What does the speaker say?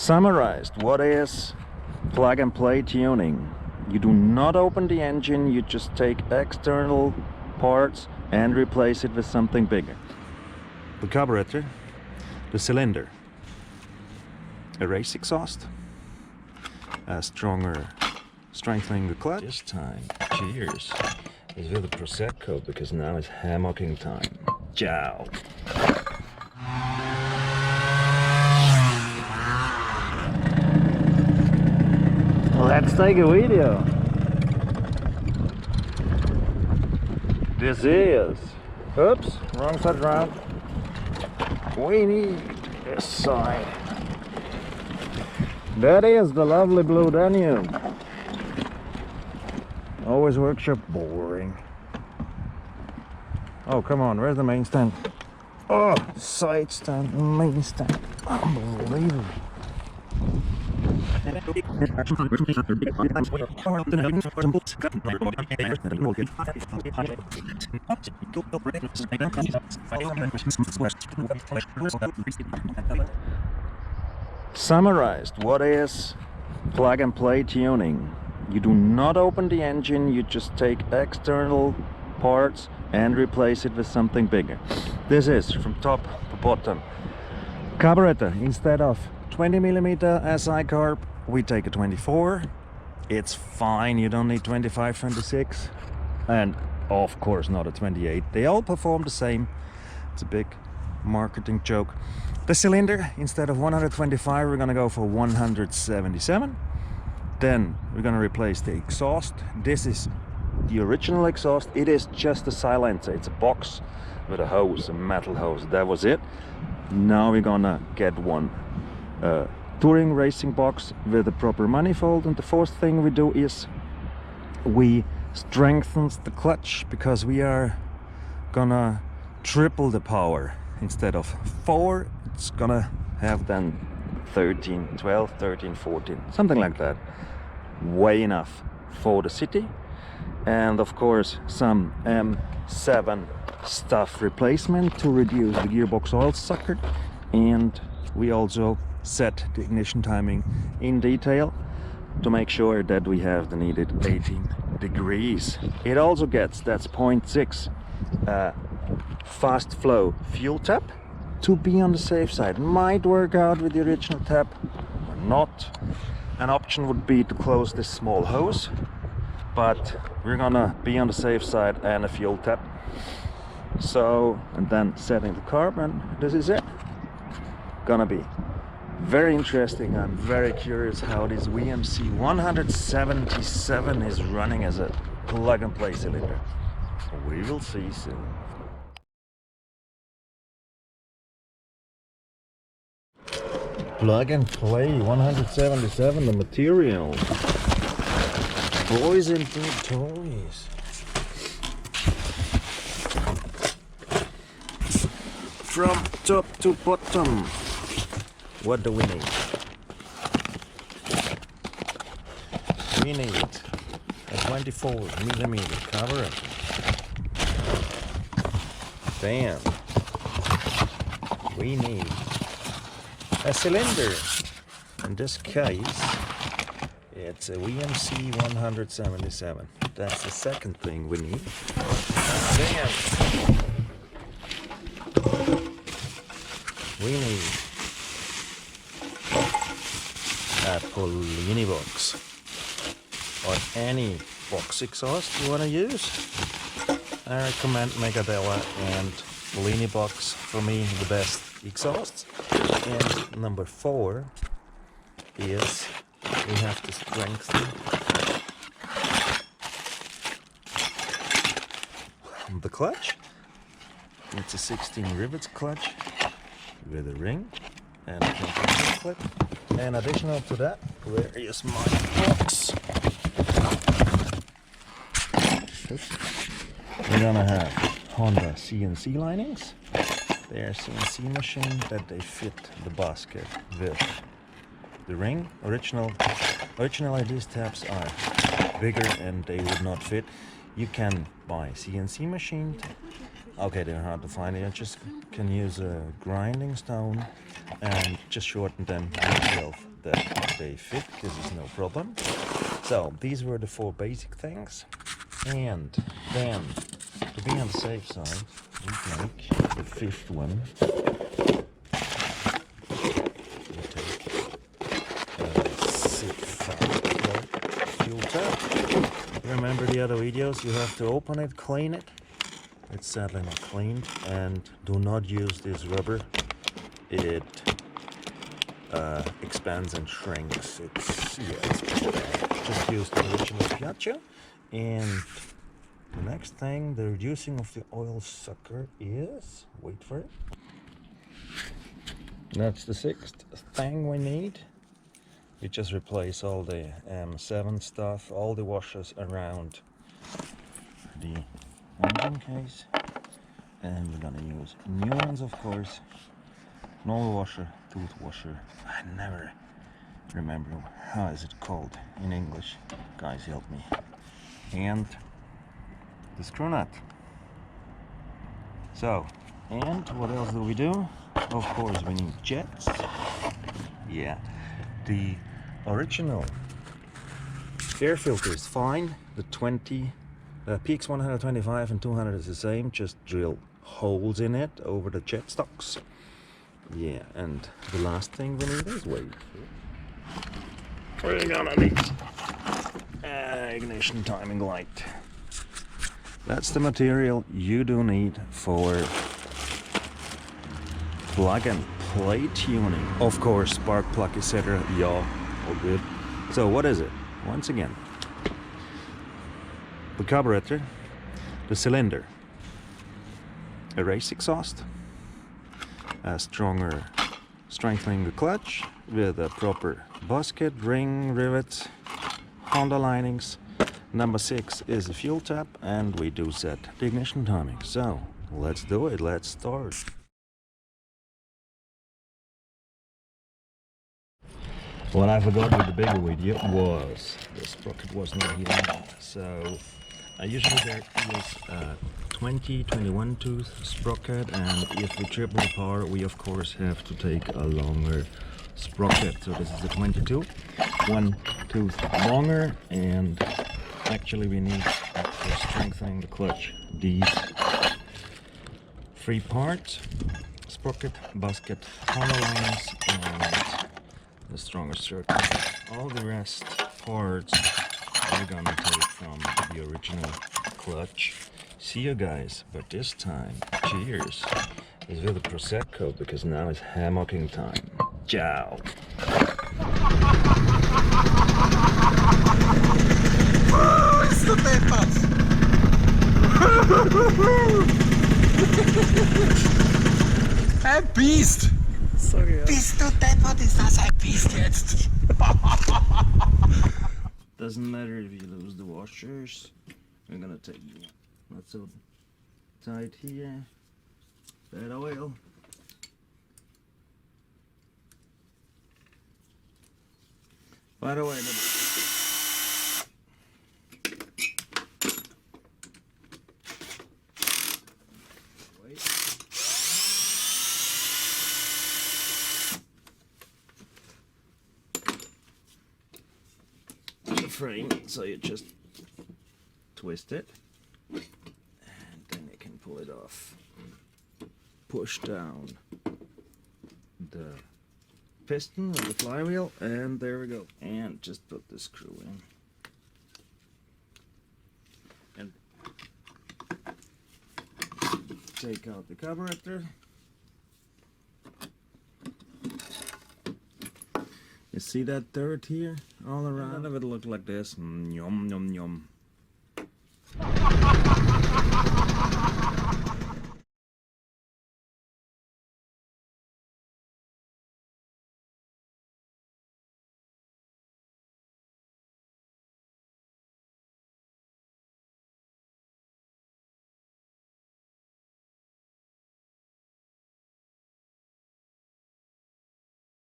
Summarized, what is plug and play tuning? You do not open the engine, you just take external parts and replace it with something bigger. The carburetor, the cylinder, a race exhaust, a strengthening the clutch. This time, cheers, is with a Prosecco because now it's hammocking time. Ciao! Let's take a video. This is, oops, wrong side round. We need this side. That is the lovely blue Danube. Always workshop boring. Oh, come on, where's the main stand? Oh, side stand, main stand. Unbelievable. Summarized, what is plug and play tuning? You do not open the engine, you just take external parts and replace it with something bigger. This is from top to bottom. Carburetor, instead of 20mm SI carb, we take a 24. It's fine, you don't need 25, 26, and of course not a 28. They all perform the same. It's a big marketing joke. The cylinder, instead of 125, we're gonna go for 177. Then we're gonna replace the exhaust. This is the original exhaust. It is just a silencer. It's a box with a hose, a metal hose. That was it. Now we're gonna get one touring racing box with a proper manifold, and the fourth thing we do is we strengthen the clutch, because we are gonna triple the power. Instead of 4, it's gonna have then 13, 12, 13, 14, something like that. Way enough for the city. And of course some M7 stuff replacement to reduce the gearbox oil sucker, and we also set the ignition timing in detail to make sure that we have the needed 18 degrees. It also gets, that's 0.6 fast flow fuel tap to be on the safe side. Might work out with the original tap or not. An option would be to close this small hose, but we're gonna be on the safe side, and a fuel tap. So, and then setting the carb, and this is it. Gonna be very interesting. I'm very curious how this VMC 177 is running as a plug and play cylinder. We will see soon. Plug and play 177, the material. Boys and big toys. From top to bottom, what do we need? We need a 24mm carburetor. Then we need a cylinder. In this case, it's a VMC 177. That's the second thing we need. Then we need a polinibox, or any box exhaust you want to use. I recommend Megadella and polinibox, for me the best exhausts. And number 4 is we have to strengthen the clutch. It's a 16 rivets clutch with a ring and a compression clip. And additional to that, where is my box? We're gonna have Honda CNC linings. They're CNC machine that they fit the basket with the ring. Originally these tabs are bigger and they would not fit. You can buy CNC machined Okay, they're hard to find. You just can use a grinding stone and just shorten them yourself that they fit. This is no problem. So these were the 4 basic things, and then to be on the safe side, we take the 5th one. We take a 6 fuel tap. Remember the other videos? You have to open it, clean it. It's sadly not cleaned, and do not use this rubber. It expands and shrinks. It's pretty bad. Just use the original FINEtuning. And the next thing, the reducing of the oil sucker is, wait for it. That's the 6th thing we need. We just replace all the M7 stuff, all the washers around the engine case, and we're gonna use new ones, of course. Normal washer, tooth washer. I never remember how is it called in English. Guys, help me. And the screw nut. So, and what else do we do? Of course, we need jets. Yeah, the original air filter is fine. The PX 125 and 200 is the same, just drill holes in it over the jet stocks. Yeah, and the last thing we need is weight. We're gonna need ignition timing light. That's the material you do need for plug and play tuning. Of course, spark plug, etc. Yeah, all good. So what is it? Once again, the carburetor, the cylinder, a race exhaust, a stronger strengthening the clutch with a proper basket, ring, rivets, Honda linings. Number 6 is a fuel tap, and we do set the ignition timing. So let's do it, let's start. What I forgot with the bigger video was the sprocket was not here, so I usually use 21 tooth sprocket, and if we triple the power, we of course have to take a longer sprocket. So this is a 22, 1 tooth longer, and actually we need for strengthening the clutch these 3 parts: sprocket, basket, Honda lines, and the stronger circuit. All the rest parts we're gonna take from the original clutch. See you guys, but this time, cheers, is with a Prosecco, because now it's hammocking time. Ciao! Bist du deppert? Ein Biest! Sorry, ja. Bist du deppert? Ist das ein Biest jetzt? Doesn't matter if you lose the washers. We're gonna take not so tight here. Bad oil. By the way, the frame, so you just twist it, and then you can pull it off. Push down the piston with the flywheel, and there we go. And just put the screw in. And take out the carburetor. You see that dirt here all around? None of it look like this. Yum, yum, yum.